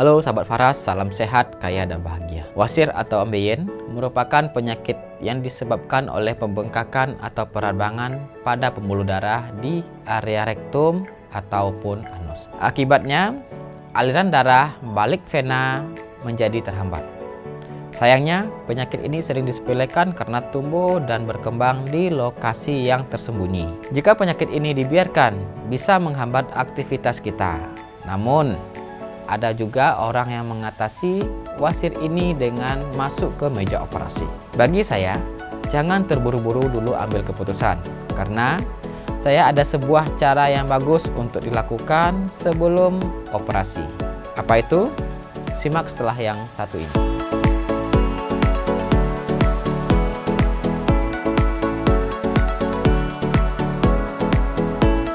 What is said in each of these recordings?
Halo sahabat Faras, salam sehat, kaya dan bahagia. Wasir atau ambeien merupakan penyakit yang disebabkan oleh pembengkakan atau peradangan pada pembuluh darah di area rektum ataupun anus. Akibatnya, aliran darah balik vena menjadi terhambat. Sayangnya, penyakit ini sering disepelekan karena tumbuh dan berkembang di lokasi yang tersembunyi. Jika penyakit ini dibiarkan, bisa menghambat aktivitas kita. Namun, ada juga orang yang mengatasi wasir ini dengan masuk ke meja operasi. Bagi saya, jangan terburu-buru dulu ambil keputusan, karena saya ada sebuah cara yang bagus untuk dilakukan sebelum operasi. Apa itu? Simak setelah yang satu ini.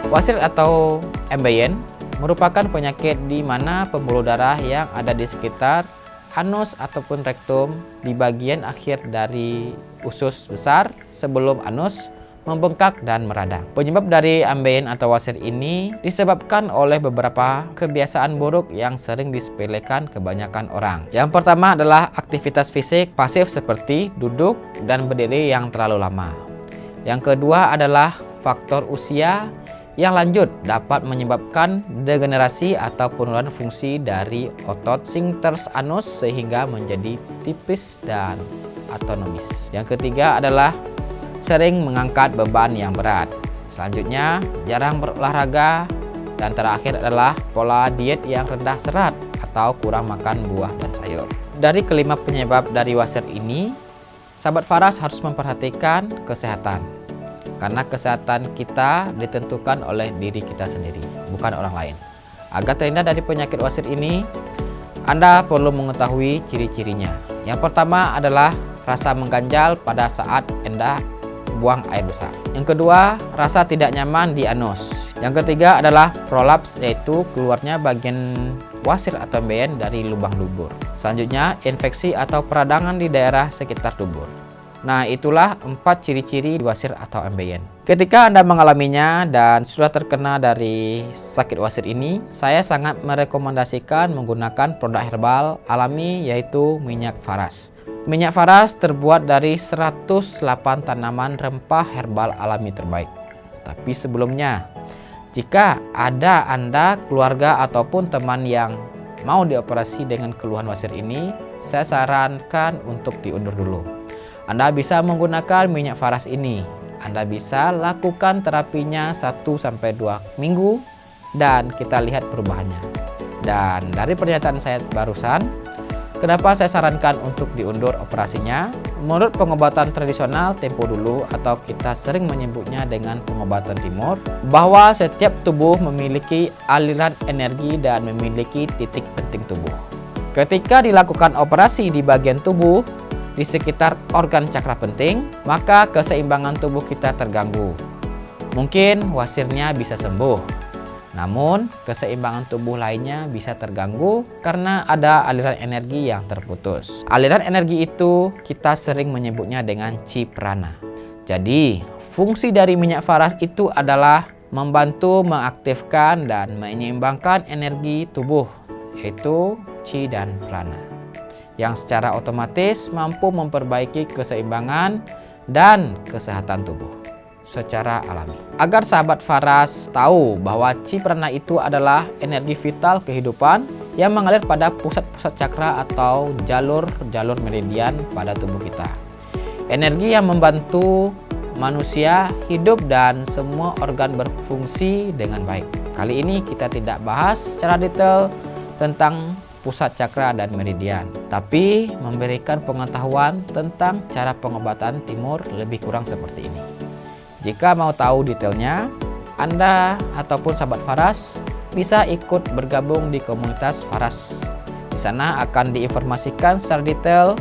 Wasir atau ambeien merupakan penyakit di mana pembuluh darah yang ada di sekitar anus ataupun rektum di bagian akhir dari usus besar sebelum anus membengkak dan meradang. Penyebab dari ambeien atau wasir ini disebabkan oleh beberapa kebiasaan buruk yang sering disepelekan kebanyakan orang. Yang pertama adalah aktivitas fisik pasif seperti duduk dan berdiri yang terlalu lama. Yang kedua adalah faktor usia yang lanjut dapat menyebabkan degenerasi atau penurunan fungsi dari otot sphincter anus sehingga menjadi tipis dan autonomis. Yang ketiga adalah sering mengangkat beban yang berat. Selanjutnya, jarang berolahraga. Dan terakhir adalah pola diet yang rendah serat atau kurang makan buah dan sayur. Dari kelima penyebab dari wasir ini, sahabat Faras harus memperhatikan kesehatan. Karena kesehatan kita ditentukan oleh diri kita sendiri, bukan orang lain. Agar terhindar dari penyakit wasir ini, Anda perlu mengetahui ciri-cirinya. Yang pertama adalah rasa mengganjal pada saat Anda buang air besar. Yang kedua, rasa tidak nyaman di anus. Yang ketiga adalah prolaps, yaitu keluarnya bagian wasir atau ambeien dari lubang dubur. Selanjutnya, infeksi atau peradangan di daerah sekitar dubur. Nah, itulah 4 ciri-ciri wasir atau ambeien. Ketika Anda mengalaminya dan sudah terkena dari sakit wasir ini, saya sangat merekomendasikan menggunakan produk herbal alami yaitu minyak Faras. Minyak Faras terbuat dari 108 tanaman rempah herbal alami terbaik. Tapi sebelumnya, jika ada Anda, keluarga ataupun teman yang mau dioperasi dengan keluhan wasir ini, saya sarankan untuk diundur dulu. Anda bisa menggunakan minyak Faras ini. Anda bisa lakukan terapinya 1-2 minggu dan kita lihat perubahannya. Dan dari pernyataan saya barusan, kenapa saya sarankan untuk diundur operasinya? Menurut pengobatan tradisional tempo dulu atau kita sering menyebutnya dengan pengobatan timur, bahwa setiap tubuh memiliki aliran energi dan memiliki titik penting tubuh. Ketika dilakukan operasi di bagian tubuh di sekitar organ cakra penting, maka keseimbangan tubuh kita terganggu. Mungkin wasirnya bisa sembuh, namun keseimbangan tubuh lainnya bisa terganggu karena ada aliran energi yang terputus. Aliran energi itu kita sering menyebutnya dengan chi prana. Jadi, fungsi dari minyak Faras itu adalah membantu mengaktifkan dan menyeimbangkan energi tubuh, yaitu chi dan prana, yang secara otomatis mampu memperbaiki keseimbangan dan kesehatan tubuh secara alami. Agar sahabat Faras tahu bahwa chi prana itu adalah energi vital kehidupan yang mengalir pada pusat-pusat cakra atau jalur-jalur meridian pada tubuh kita. Energi yang membantu manusia hidup dan semua organ berfungsi dengan baik. Kali ini kita tidak bahas secara detail tentang pusat cakra dan meridian, tapi memberikan pengetahuan tentang cara pengobatan timur lebih kurang seperti ini. Jika mau tahu detailnya, Anda ataupun sahabat Faras bisa ikut bergabung di komunitas Faras. Di sana akan diinformasikan secara detail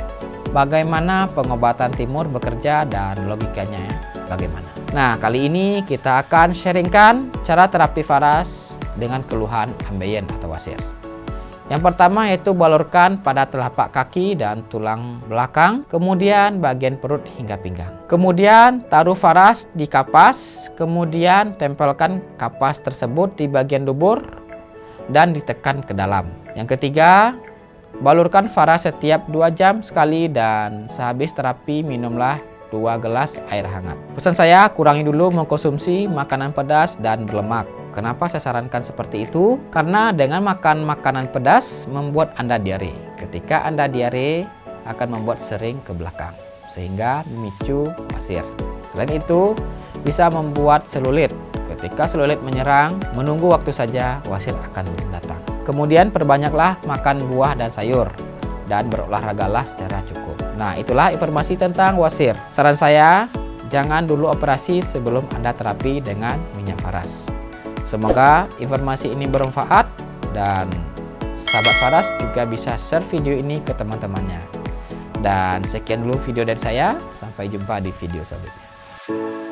bagaimana pengobatan timur bekerja dan logikanya bagaimana. Nah, kali ini kita akan sharingkan cara terapi Faras dengan keluhan ambeien atau wasir. Yang pertama yaitu balurkan pada telapak kaki dan tulang belakang, kemudian bagian perut hingga pinggang. Kemudian taruh Faras di kapas, kemudian tempelkan kapas tersebut di bagian dubur dan ditekan ke dalam. Yang ketiga, balurkan Faras setiap 2 jam sekali dan sehabis terapi minumlah 2 gelas air hangat. Pesan saya, kurangi dulu mengkonsumsi makanan pedas dan berlemak. Kenapa saya sarankan seperti itu? Karena dengan makan makanan pedas membuat Anda diare. Ketika Anda diare akan membuat sering ke belakang, sehingga memicu wasir. Selain itu, bisa membuat selulit. Ketika selulit menyerang, menunggu waktu saja wasir akan datang. Kemudian perbanyaklah makan buah dan sayur dan berolahragalah secara cukup. Nah, itulah informasi tentang wasir. Saran saya, jangan dulu operasi sebelum Anda terapi dengan minyak Faras. Semoga informasi ini bermanfaat dan sahabat Faras juga bisa share video ini ke teman-temannya. Dan sekian dulu video dari saya, sampai jumpa di video selanjutnya.